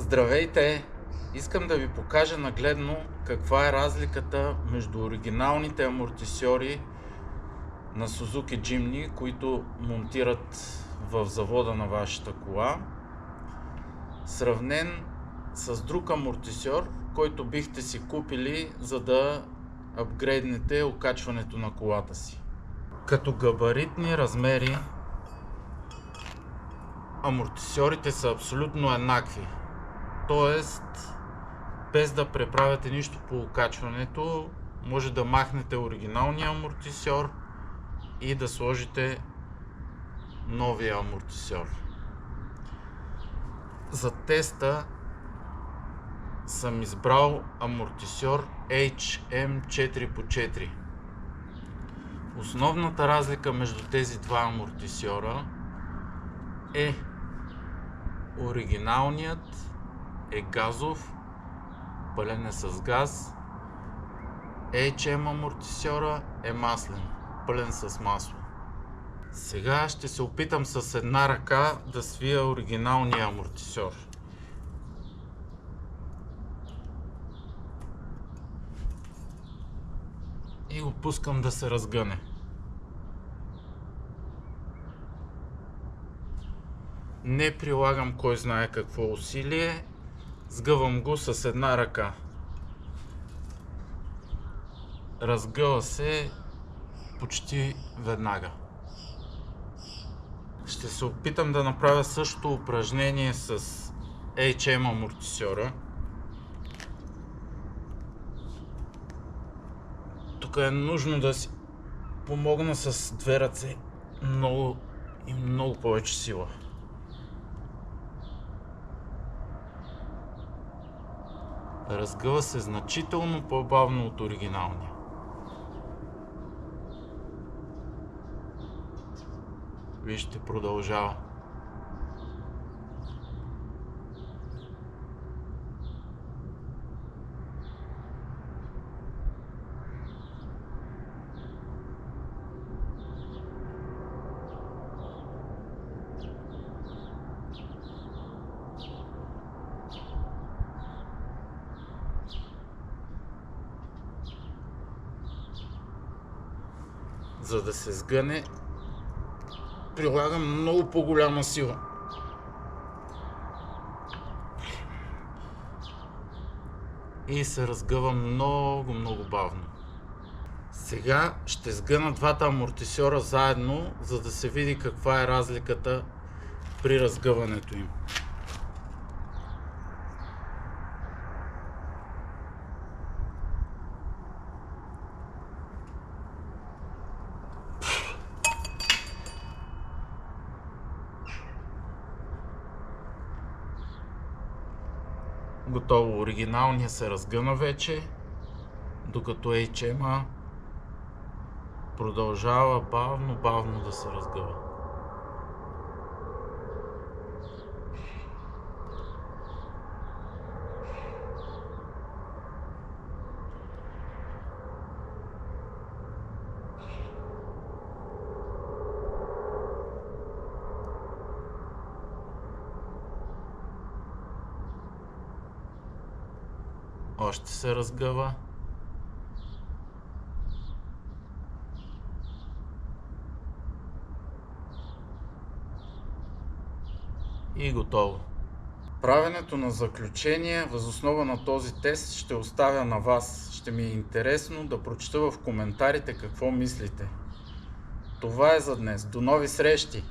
Здравейте! Искам да ви покажа нагледно каква е разликата между оригиналните амортисьори на Suzuki Jimny, които монтират в завода на вашата кола, сравнен с друг амортисьор, който бихте си купили, за да апгрейднете окачването на колата си. Като габаритни размери амортисьорите са абсолютно еднакви. Тоест, без да преправяте нищо по окачването, може да махнете оригиналния амортисьор и да сложите новия амортисьор. За теста съм избрал амортисьор HM4x4. Основната разлика между тези два амортисьора е: оригиналният е газов, пълен е с газ. HM амортисьора е маслен, пълен с масло. Сега ще се опитам с една ръка да свия оригиналния амортисьор. И го пускам да се разгъне. Не прилагам кой знае какво усилие, сгъвам го с една ръка. Разгъва се почти веднага. Ще се опитам да направя същото упражнение с HM амортисьора. Тук е нужно да си помогна с две ръце много повече сила. Разгъва се значително по-бавно от оригиналния. Вижте, продължава. За да се сгъне, прилагам много по-голяма сила. И се разгъва много бавно. Сега ще сгъна двата амортисьора заедно, за да се види каква е разликата при разгъването им. Готово, оригиналният се разгъна вече, докато HM продължава бавно да се разгъва. Още се разгъва. И готово. Правенето на заключение въз основа на този тест ще оставя на вас. Ще ми е интересно да прочета в коментарите какво мислите. Това е за днес. До нови срещи!